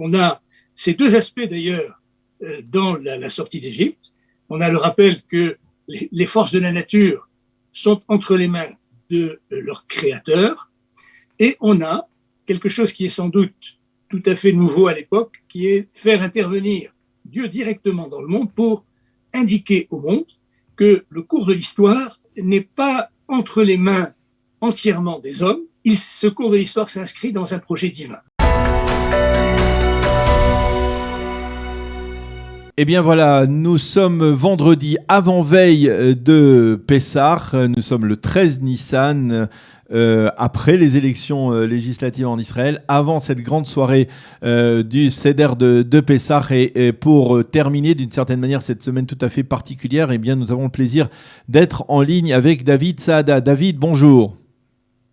on a ces deux aspects d'ailleurs dans la sortie d'Égypte. On a le rappel que les forces de la nature sont entre les mains de leur créateur, et on a quelque chose qui est sans doute tout à fait nouveau à l'époque, qui est faire intervenir Dieu directement dans le monde pour indiquer au monde que le cours de l'histoire n'est pas entre les mains entièrement des hommes. Ce cours de l'histoire s'inscrit dans un projet divin. Eh bien voilà, nous sommes vendredi avant-veille de Pessah, nous sommes le 13 Nissan, après les élections législatives en Israël, avant cette grande soirée du Seder de Pessah, et pour terminer d'une certaine manière cette semaine tout à fait particulière, eh bien nous avons le plaisir d'être en ligne avec David Saada. David, bonjour.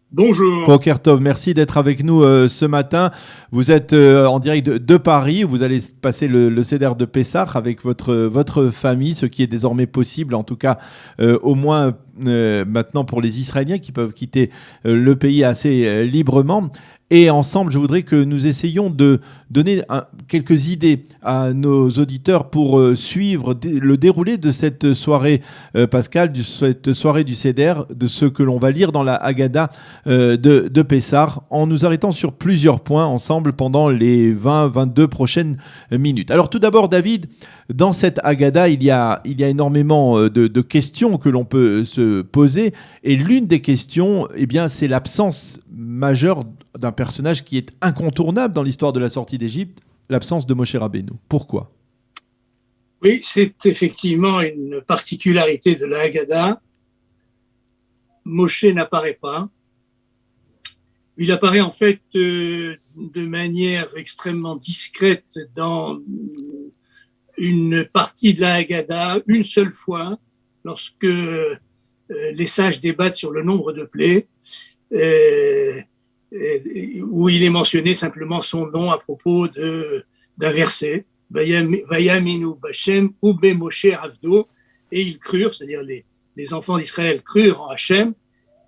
Bonjour. Boker Tov, merci d'être avec nous ce matin. Vous êtes en direct de Paris. Vous allez passer le Seder de Pessah avec votre famille, ce qui est désormais possible, en tout cas au moins maintenant pour les Israéliens qui peuvent quitter le pays assez librement. Et ensemble, je voudrais que nous essayions de donner quelques idées à nos auditeurs pour suivre le déroulé de cette soirée pascale, de cette soirée du Seder, de ce que l'on va lire dans la Haggadah de Pessah, en nous arrêtant sur plusieurs points ensemble pendant les 20-22 prochaines minutes. Alors tout d'abord, David, dans cette Haggadah, il y a énormément de questions que l'on peut se poser, et l'une des questions, eh bien, c'est l'absence majeure d'un personnage qui est incontournable dans l'histoire de la sortie d'Égypte, l'absence de Moshe Rabbeinu. Pourquoi ? Oui, c'est effectivement une particularité de la Haggadah. Moshe n'apparaît pas. Il apparaît en fait de manière extrêmement discrète dans une partie de la Haggadah, une seule fois, lorsque les sages débattent sur le nombre de plaies, où il est mentionné simplement son nom à propos d'un verset, Vayaminu Bashem Ube Moshe Avdo, et ils crurent, c'est-à-dire les enfants d'Israël crurent en Hachem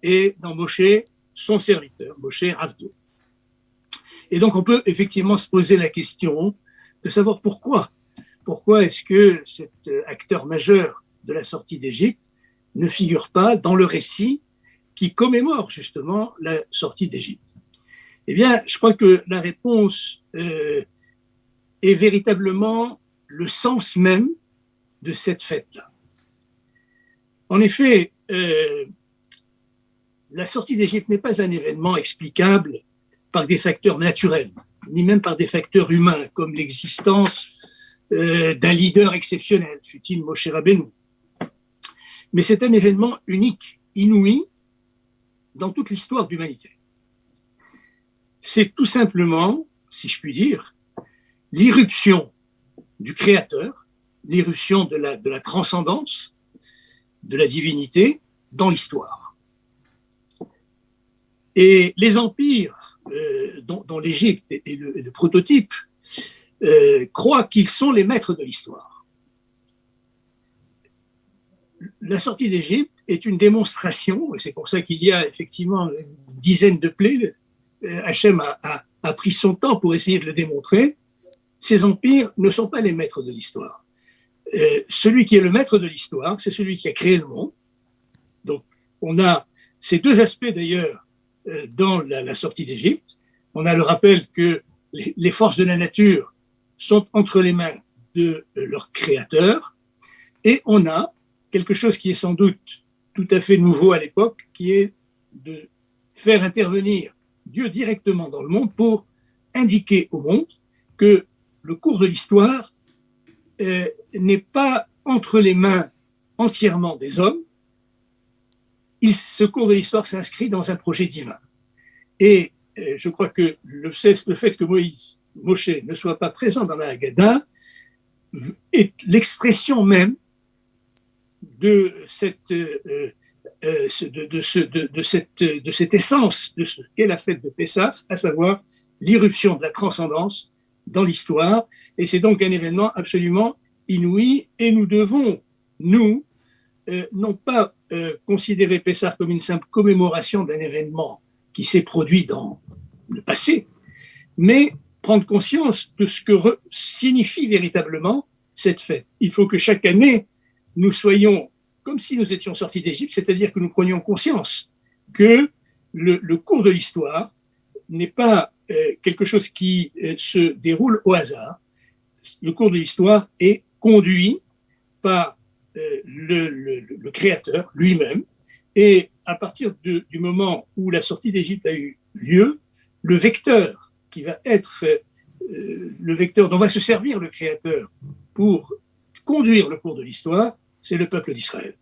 et dans Moshe, son serviteur, Moshe Avdo. Et donc on peut effectivement se poser la question de savoir pourquoi. Pourquoi est-ce que cet acteur majeur de la sortie d'Égypte ne figure pas dans le récit qui commémore justement la sortie d'Égypte? Eh bien, je crois que la réponse est véritablement le sens même de cette fête-là. En effet, la sortie d'Égypte n'est pas un événement explicable par des facteurs naturels, ni même par des facteurs humains, comme l'existence d'un leader exceptionnel, fut-il Moshe Rabbeinu. Mais c'est un événement unique, inouï, dans toute l'histoire de l'humanité. C'est tout simplement, si je puis dire, l'irruption du Créateur, l'irruption de la transcendance, de la divinité dans l'histoire. Et les empires dont l'Égypte est le prototype croient qu'ils sont les maîtres de l'histoire. La sortie d'Égypte est une démonstration, et c'est pour ça qu'il y a effectivement une dizaine de plaies. Hachem a pris son temps pour essayer de le démontrer. Ces empires ne sont pas les maîtres de l'histoire. Celui qui est le maître de l'histoire, c'est celui qui a créé le monde. Donc, on a ces deux aspects d'ailleurs dans la sortie d'Égypte. On a le rappel que les forces de la nature sont entre les mains de leur créateur, et on a quelque chose qui est sans doute tout à fait nouveau à l'époque, qui est de faire intervenir Dieu directement dans le monde pour indiquer au monde que le cours de l'histoire n'est pas entre les mains entièrement des hommes. Ce cours de l'histoire s'inscrit dans un projet divin. Et je crois que le fait que Moshe ne soit pas présent dans la Haggadah est l'expression même de cette essence de ce qu'est la fête de Pessah, à savoir l'irruption de la transcendance dans l'histoire. Et c'est donc un événement absolument inouï, et nous devons, non pas considérer Pessah comme une simple commémoration d'un événement qui s'est produit dans le passé, mais prendre conscience de ce que signifie véritablement cette fête. Il faut que chaque année, nous soyons comme si nous étions sortis d'Égypte, c'est-à-dire que nous prenions conscience que le cours de l'histoire n'est pas quelque chose qui se déroule au hasard. Le cours de l'histoire est conduit par le Créateur lui-même. Et à partir du moment où la sortie d'Égypte a eu lieu, le vecteur qui va être le vecteur dont va se servir le Créateur pour conduire le cours de l'histoire, c'est le peuple d'Israël.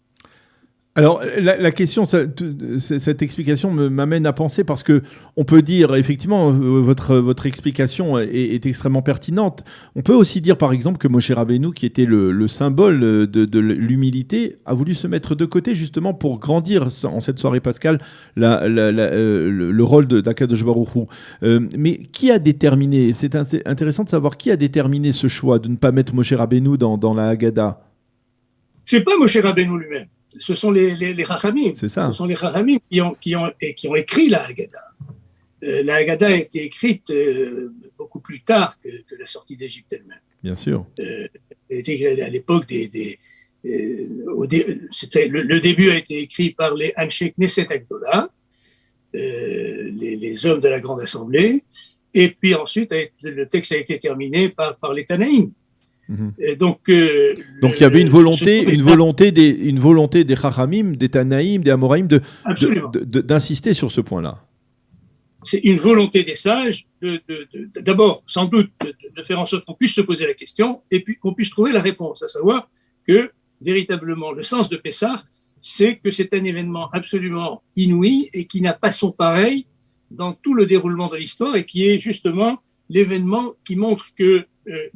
Alors, la question, cette explication m'amène à penser, parce que on peut dire, effectivement, votre explication est extrêmement pertinente. On peut aussi dire, par exemple, que Moshe Rabbeinu, qui était le symbole de l'humilité, a voulu se mettre de côté, justement, pour grandir, en cette soirée pascale, le rôle d'Akadosh Baruch Hu. Mais qui a déterminé, c'est intéressant de savoir qui a déterminé ce choix de ne pas mettre Moshe Rabbeinu dans la Haggadah. C'est pas Moshe Rabbeinu lui-même. Ce sont les Chachamim. C'est ça. Ce sont les Chachamim qui ont écrit la Haggadah. La Haggadah a été écrite beaucoup plus tard que la sortie d'Égypte elle-même. Bien sûr. À l'époque le début a été écrit par les Anshe Knesset Agdola, les hommes de la Grande Assemblée, et puis ensuite le texte a été terminé par les Tanaïm. Donc il y avait une volonté des Chachamim, des Tanaïm, des Amoraïm d'insister sur ce point-là. C'est une volonté des sages d'abord, sans doute, de faire en sorte qu'on puisse se poser la question et puis qu'on puisse trouver la réponse, à savoir que véritablement le sens de Pessah, c'est que c'est un événement absolument inouï et qui n'a pas son pareil dans tout le déroulement de l'histoire, et qui est justement l'événement qui montre que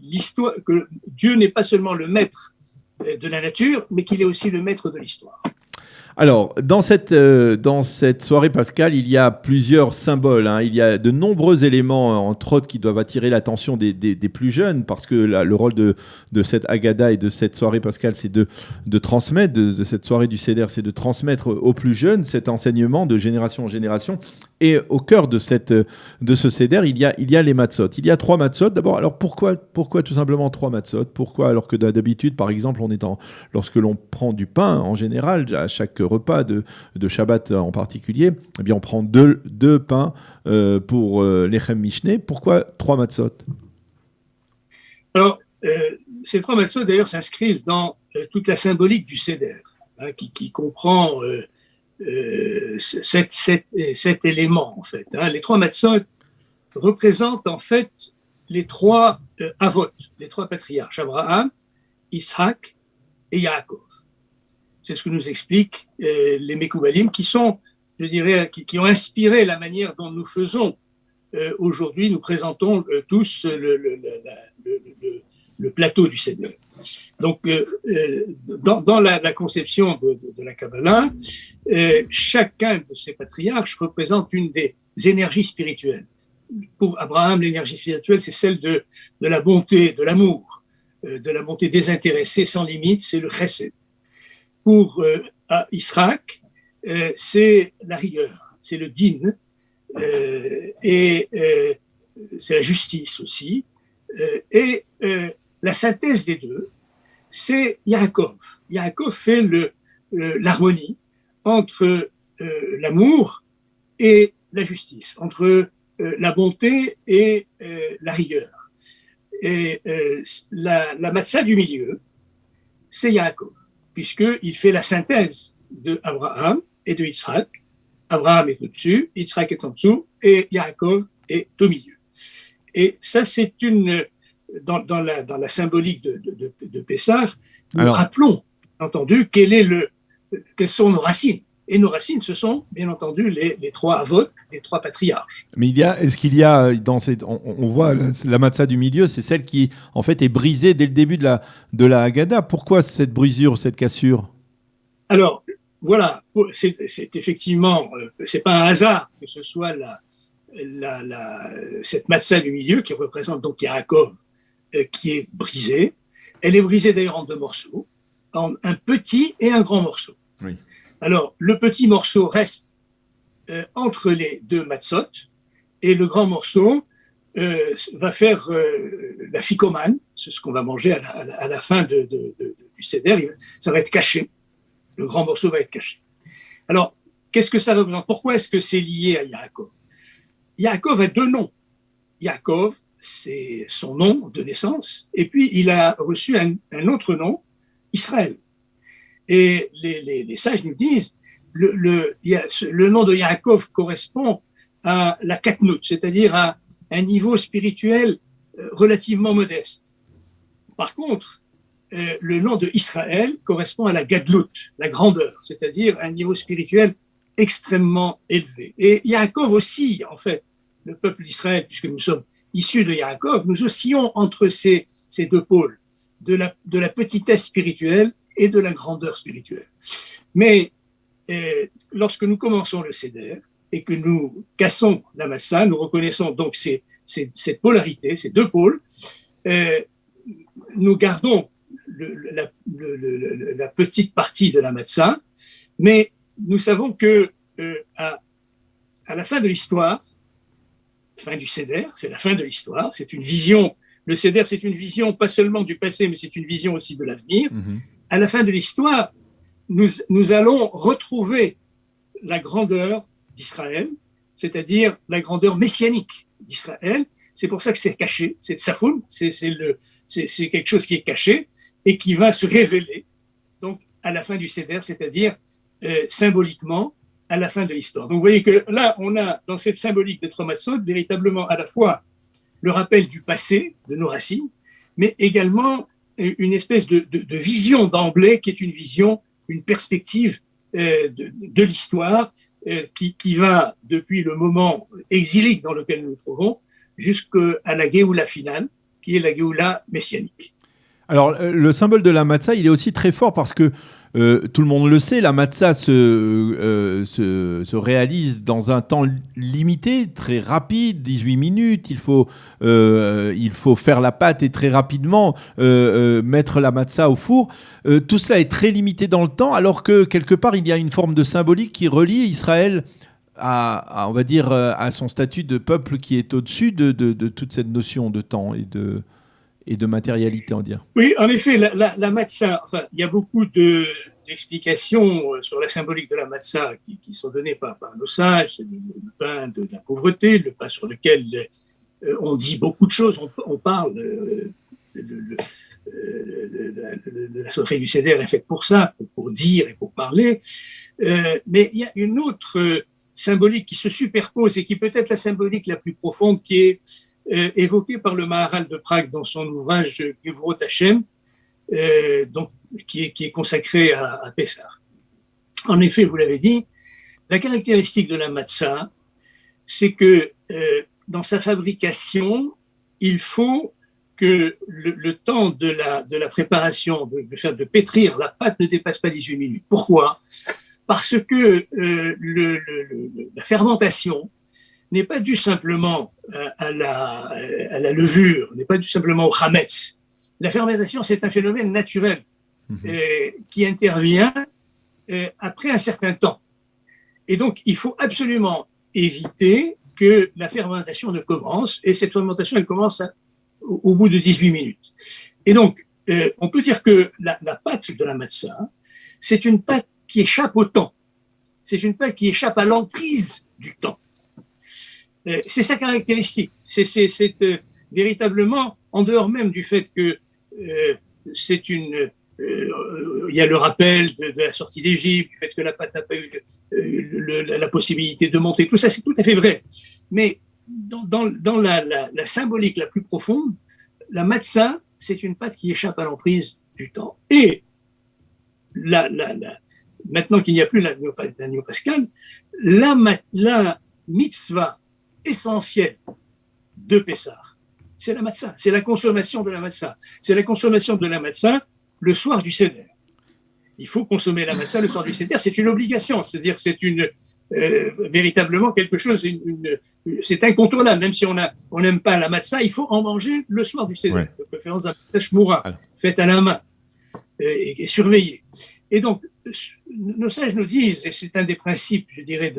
l'histoire, que Dieu n'est pas seulement le maître de la nature, mais qu'il est aussi le maître de l'histoire. Alors, dans cette soirée pascale, il y a plusieurs symboles. Il y a de nombreux éléments, entre autres, qui doivent attirer l'attention des plus jeunes, parce que le rôle de cette Haggadah et de cette soirée pascale, c'est de transmettre, de cette soirée du Seder, c'est de transmettre aux plus jeunes cet enseignement de génération en génération. Et au cœur de ce Seder, il y a les matzot. Il y a 3 matzot. D'abord, alors pourquoi tout simplement 3 matzot ? Pourquoi, alors que d'habitude, par exemple, lorsque l'on prend du pain, en général, à chaque repas de Shabbat en particulier, eh bien, on prend deux pains pour l'Echem Mishneh. Pourquoi 3 matzot ? Alors, ces 3 matzot, d'ailleurs, s'inscrivent dans toute la symbolique du Seder, qui comprend cet élément, en fait. Les 3 matzot représentent, en fait, les 3 avot, les 3 patriarches, Abraham, Isaac et Yaakov. C'est ce que nous expliquent les Mekoubalim, qui sont, je dirais, qui ont inspiré la manière dont nous faisons aujourd'hui, nous présentons tous le plateau du Seder. Donc, dans la conception de la Kabbalah, chacun de ces patriarches représente une des énergies spirituelles. Pour Abraham, l'énergie spirituelle, c'est celle de la bonté, de l'amour, de la bonté désintéressée, sans limite, c'est le chesed. Pour Israël, c'est la rigueur, c'est le din, et c'est la justice aussi. Et la synthèse des deux, c'est Yaakov. Yaakov fait l'harmonie entre l'amour et la justice, entre la bonté et la rigueur. Et la matzah du milieu, c'est Yaakov, puisqu'il fait la synthèse de Abraham et de Yitzhak. Abraham est au-dessus, Yitzhak est en dessous, et Yaakov est au milieu. Et ça, c'est dans la symbolique de Pessah, nous rappelons, bien entendu, quelles sont nos racines. Et nos racines, ce sont, bien entendu, les 3 avot, les 3 patriarches. Mais est-ce qu'il y a, on voit la matzah du milieu, c'est celle qui, en fait, est brisée dès le début de la Haggadah. Pourquoi cette brisure, cette cassure ? Alors, voilà, c'est effectivement, c'est pas un hasard que ce soit cette matzah du milieu qui représente donc Yaakov, qui est brisée. Elle est brisée d'ailleurs en 2 morceaux, en un petit et un grand morceau. Oui. Alors, le petit morceau reste entre les 2 matzot, et le grand morceau va faire la ficomane, c'est ce qu'on va manger à la fin du seder. Ça va être caché. Le grand morceau va être caché. Alors, qu'est-ce que ça représente? Pourquoi est-ce que c'est lié à Yaakov? Yaakov a deux noms. Yaakov, c'est son nom de naissance, et puis il a reçu un autre nom, Israël. Et les sages nous disent le nom de Yaakov correspond à la katnout, c'est-à-dire à un niveau spirituel relativement modeste. Par contre, le nom de Israël correspond à la gadlout, la grandeur, c'est-à-dire un niveau spirituel extrêmement élevé. Et Yaakov aussi, en fait, le peuple d'Israël, puisque nous sommes issus de Yaakov, nous oscillons entre ces deux pôles, de la petitesse spirituelle et de la grandeur spirituelle. Mais lorsque nous commençons le Seder et que nous cassons la matzah, nous reconnaissons donc cette polarité, ces deux pôles, nous gardons la petite partie de la matzah, mais nous savons que à la fin de l'histoire, fin du Seder, c'est la fin de l'histoire, c'est une vision. Le Seder, c'est une vision pas seulement du passé, mais c'est une vision aussi de l'avenir. Mm-hmm. À la fin de l'histoire, nous allons retrouver la grandeur d'Israël, c'est-à-dire la grandeur messianique d'Israël. C'est pour ça que c'est caché, c'est tsafoun, c'est quelque chose qui est caché et qui va se révéler donc à la fin du Seder, c'est-à-dire symboliquement à la fin de l'histoire. Donc vous voyez que là, on a dans cette symbolique de Tromatzot véritablement à la fois le rappel du passé, de nos racines, mais également une espèce de vision d'emblée qui est une vision, une perspective de l'histoire qui va depuis le moment exilique dans lequel nous nous trouvons jusqu'à la Géoula finale, qui est la Géoula messianique. Alors, le symbole de la matzah, il est aussi très fort parce que tout le monde le sait, la matzah se réalise dans un temps limité, très rapide, 18 minutes. Il faut faire la pâte et très rapidement mettre la matzah au four. Tout cela est très limité dans le temps, alors que quelque part, il y a une forme de symbolique qui relie Israël à on va dire, à son statut de peuple qui est au-dessus de toute cette notion de temps et de matérialité, on va dire. Oui, en effet, la matzah, enfin, il y a beaucoup d'explications sur la symbolique de la matzah qui sont données par nos sages. C'est le pain de la pauvreté, le pain sur lequel on dit beaucoup de choses. On parle la sauterie du Seder est faite pour ça, pour dire et pour parler. Mais il y a une autre symbolique qui se superpose et qui peut être la symbolique la plus profonde, qui est évoqué par le Maharal de Prague dans son ouvrage Gevrot Hashem, donc, qui est consacré à Pessah. En effet, vous l'avez dit, la caractéristique de la matzah, c'est que dans sa fabrication, il faut que le temps de la préparation, de pétrir la pâte ne dépasse pas 18 minutes. Pourquoi? Parce que la fermentation n'est pas due simplement à la levure, n'est pas due simplement au chametz. La fermentation, c'est un phénomène naturel qui intervient après un certain temps. Et donc, il faut absolument éviter que la fermentation ne commence, et cette fermentation, elle commence au bout de 18 minutes. Et donc, on peut dire que la pâte de la matzah, c'est une pâte qui échappe au temps. C'est une pâte qui échappe à l'emprise du temps. C'est sa caractéristique. C'est véritablement, en dehors même du fait que il y a le rappel de la sortie d'Égypte, du fait que la pâte n'a pas eu la possibilité de monter, tout ça, c'est tout à fait vrai. Mais dans la symbolique la plus profonde, la matzah, c'est une pâte qui échappe à l'emprise du temps. Et maintenant qu'il n'y a plus la néo-pascale, la mitzvah essentielle de Pessah, c'est la matzah, c'est la consommation de la matzah. C'est la consommation de la matzah le soir du Seder. Il faut consommer la matzah le soir du Seder, c'est une obligation, c'est-à-dire c'est véritablement quelque chose, c'est incontournable, même si on n'aime pas la matzah, il faut en manger le soir du Seder, de préférence d'un tashmoura, faite à la main et surveillée. Et donc, nos sages nous disent, et c'est un des principes, je dirais,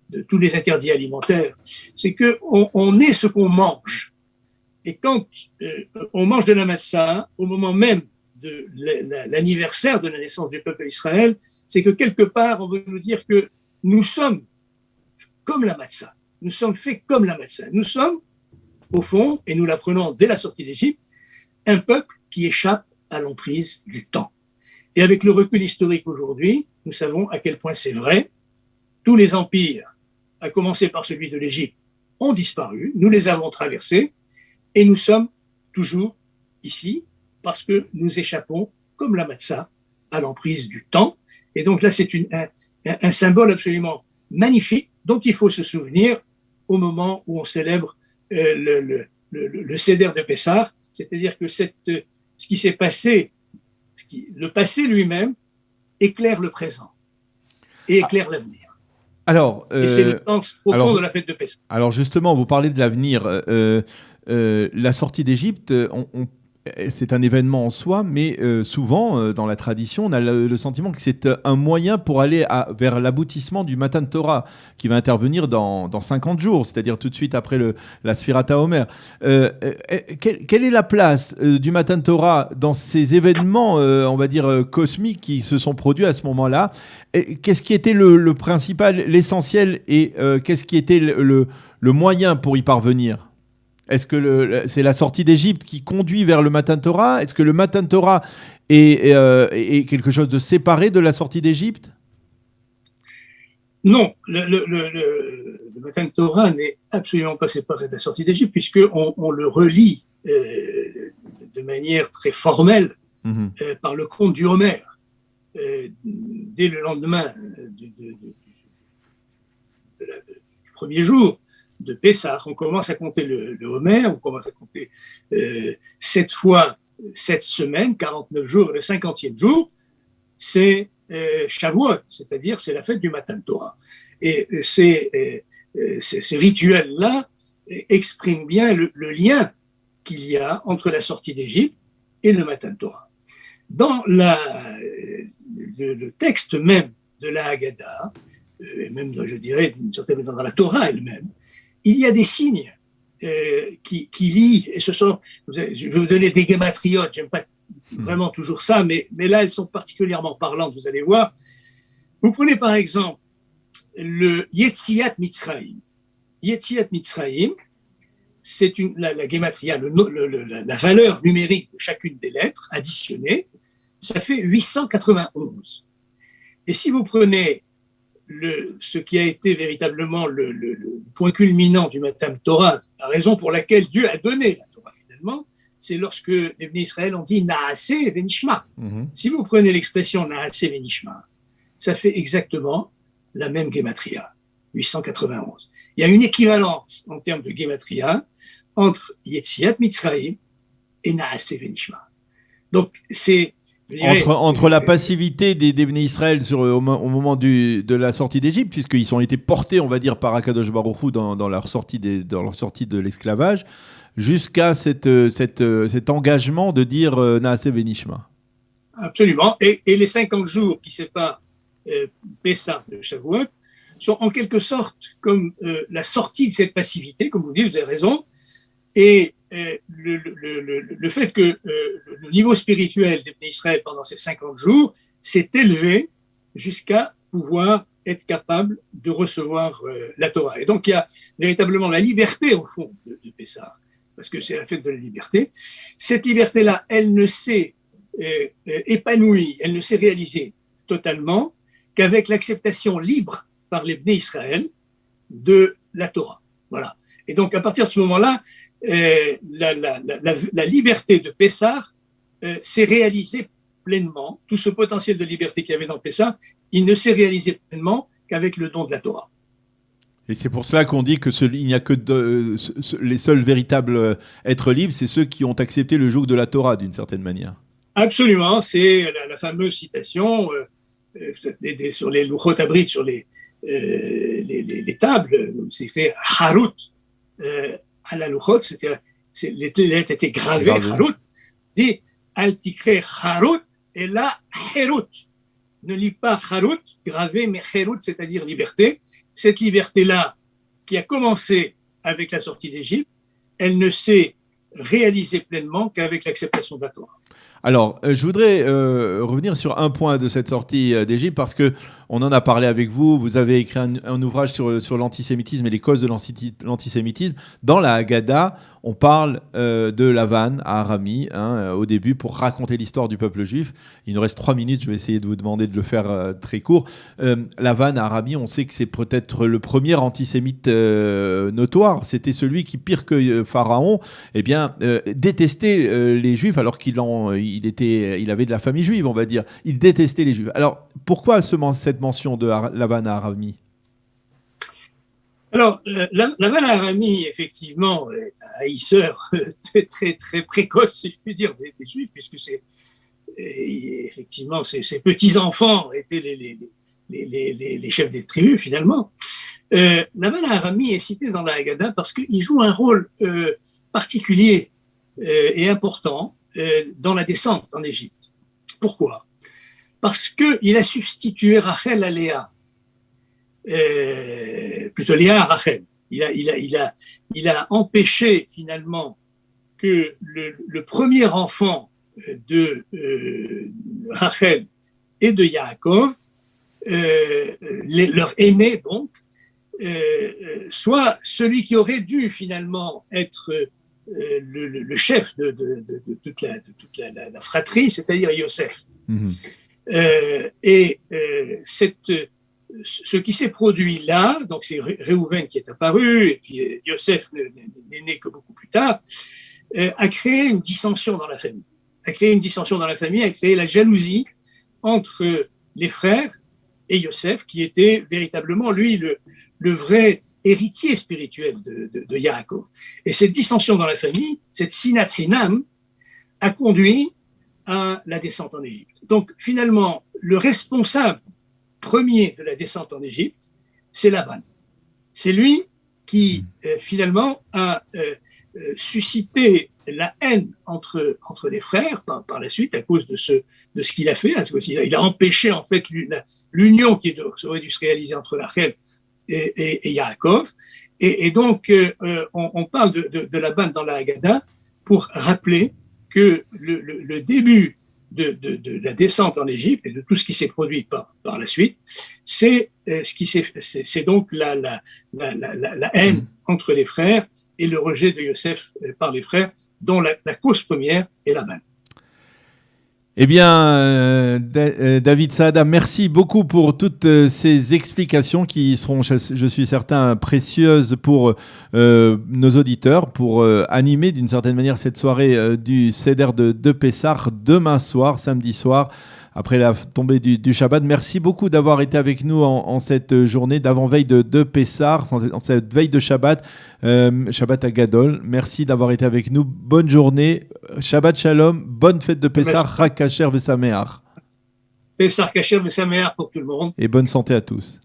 de tous les interdits alimentaires, c'est qu'on est ce qu'on mange. Et quand on mange de la matzah, au moment même de l'anniversaire de la naissance du peuple d'Israël, c'est que quelque part, on veut nous dire que nous sommes comme la matzah. Nous sommes faits comme la matzah. Nous sommes, au fond, et nous l'apprenons dès la sortie d'Égypte, un peuple qui échappe à l'emprise du temps. Et avec le recul historique aujourd'hui, nous savons à quel point c'est vrai. Tous les empires, à commencer par celui de l'Égypte, ont disparu. Nous les avons traversés et nous sommes toujours ici parce que nous échappons, comme la matzah, à l'emprise du temps. Et donc là, c'est un symbole absolument magnifique dont il faut se souvenir au moment où on célèbre le Seder de Pessah, c'est-à-dire que ce qui s'est passé, le passé lui-même éclaire le présent et éclaire l'avenir. Alors, et c'est le sens profond de la fête de Pessah. Alors justement, vous parlez de l'avenir. La sortie d'Égypte, c'est un événement en soi, mais souvent, dans la tradition, on a le sentiment que c'est un moyen pour aller vers l'aboutissement du Matan Torah, qui va intervenir dans 50 jours, c'est-à-dire tout de suite après la Sfirat HaOmer. Quelle est la place du Matan Torah dans ces événements, on va dire, cosmiques qui se sont produits à ce moment-là? Qu'est-ce qui était le principal, l'essentiel, et qu'est-ce qui était le moyen pour y parvenir? Est-ce que c'est la sortie d'Égypte qui conduit vers le Matan Torah? Est-ce que le Matan Torah est quelque chose de séparé de la sortie d'Égypte? Non, le Matan Torah n'est absolument pas séparé de la sortie d'Égypte, puisqu'on le relie de manière très formelle par le conte du Homer. Dès le lendemain du premier jour de Pessah, on commence à compter le Homer, on commence à compter 7 fois 7 semaines, 49 jours, le 50e jour, c'est Shavuot, c'est-à-dire c'est la fête du Matan Torah. Et ces rituels-là expriment bien le lien qu'il y a entre la sortie d'Égypte et le Matan Torah. Dans le texte même de la Haggadah, et même, je dirais, d'une certaine manière dans la Torah elle-même, il y a des signes qui lient, et je vais vous donner des gématriotes, j'aime pas vraiment toujours ça, mais là, elles sont particulièrement parlantes, vous allez voir. Vous prenez par exemple le Yetziat Mitzrayim. Yetziat Mitzrayim, c'est la gématria, la valeur numérique de chacune des lettres additionnée, ça fait 891. Et si vous prenez ce qui a été véritablement le point culminant du Matan Torah, la raison pour laquelle Dieu a donné la Torah finalement, c'est lorsque les Bnei Israël ont dit Naaseh Venishma. Si vous prenez l'expression Naaseh Venishma, ça fait exactement la même gématria, 891. Il y a une équivalence en termes de gématria entre Yetziat Mitzrayim et Naaseh Venishma. Donc c'est entre la passivité des Bnei Israël au moment de la sortie d'Égypte, puisqu'ils ont été portés, on va dire, par Akadosh Baruch Hu dans leur sortie de l'esclavage, jusqu'à cet engagement de dire Naaseh Venishma. Absolument. Et les 50 jours qui séparent Pessah de Shavuot sont en quelque sorte comme la sortie de cette passivité, comme vous dites, vous avez raison, et le fait que le niveau spirituel des Bnei Israël pendant ces 50 jours s'est élevé jusqu'à pouvoir être capable de recevoir la Torah. Et donc il y a véritablement la liberté au fond de Pessah, parce que c'est la fête de la liberté. Cette liberté-là, elle ne s'est épanouie, elle ne s'est réalisée totalement qu'avec l'acceptation libre par les Bnei Israël de la Torah. Voilà. Et donc à partir de ce moment-là, la liberté de Pessah s'est réalisée pleinement. Tout ce potentiel de liberté qu'il y avait dans Pessah, il ne s'est réalisé pleinement qu'avec le don de la Torah. Et c'est pour cela qu'on dit que il n'y a que les seuls véritables êtres libres, c'est ceux qui ont accepté le joug de la Torah d'une certaine manière. Absolument, c'est la fameuse citation sur les Luchot Abrit, sur les tables, c'est fait Harut. À la Luchot, les lettres étaient gravées, Harut, dit Al tikre Harut et là Herut. Ne lis pas Harut, gravé, mais Herut, c'est-à-dire liberté. cette liberté-là, qui a commencé avec la sortie d'Égypte, elle ne s'est réalisée pleinement qu'avec l'acceptation de la Torah. Alors, je voudrais revenir sur un point de cette sortie d'Égypte parce que on en a parlé avec vous. Vous avez écrit un ouvrage sur l'antisémitisme et les causes de l'antisémitisme. Dans la Haggadah, on parle de Lavan à Arami au début pour raconter l'histoire du peuple juif. Il nous reste 3 minutes. Je vais essayer de vous demander de le faire très court. Lavan à Arami, on sait que c'est peut-être le premier antisémite notoire. C'était celui qui, pire que Pharaon, détestait les Juifs alors qu'il avait de la famille juive, on va dire. Il détestait les Juifs. Alors, pourquoi cette mention de Lavan à Arami? Alors, Lavan à Arami, effectivement, est un haïsseur très, très, très précoce, si je puis dire, des Juifs, puisque effectivement, ses petits-enfants étaient les chefs des tribus, finalement. Lavan à Arami est cité dans la Haggadah parce qu'il joue un rôle particulier et important dans la descente en Égypte. Pourquoi? Parce qu'il a substitué Rachel à Léa. Plutôt Léa à Rachel. Il a empêché finalement que le premier enfant de Rachel et de Yaakov, leur aîné donc, soit celui qui aurait dû finalement être le chef de toute la fratrie, c'est-à-dire Yosef. Ce qui s'est produit là, donc c'est Réhouven qui est apparu, et puis Yosef n'est né que beaucoup plus tard, a créé une dissension dans la famille. A créé la jalousie entre les frères et Yosef, qui était véritablement, lui, le vrai héritier spirituel de Yaakov. Et cette dissension dans la famille, cette sinat hinam, a conduit à la descente en Égypte. Donc finalement, le responsable premier de la descente en Égypte, c'est Laban. C'est lui qui finalement a suscité la haine entre les frères par la suite à cause de ce qu'il a fait. Il a empêché en fait l'union qui aurait dû se réaliser entre Rachel et Yaakov. Et donc on parle de Laban dans la Haggadah pour rappeler que le début de la descente en Égypte et de tout ce qui s'est produit par la suite, c'est donc la haine entre les frères et le rejet de Yosef par les frères, dont la cause première est Laban. Eh bien, David Saada, merci beaucoup pour toutes ces explications qui seront, je suis certain, précieuses pour nos auditeurs, pour animer d'une certaine manière cette soirée du Seder de Pessah demain soir, samedi soir, après la tombée du Shabbat. Merci beaucoup d'avoir été avec nous en cette journée d'avant-veille de Pessah, en cette veille de Shabbat, Shabbat à Gadol. Merci d'avoir été avec nous. Bonne journée, Shabbat Shalom, bonne fête de Pessah, Chag Kasher V'Sameach. Pessah Kasher V'Sameach pour tout le monde. Et bonne santé à tous.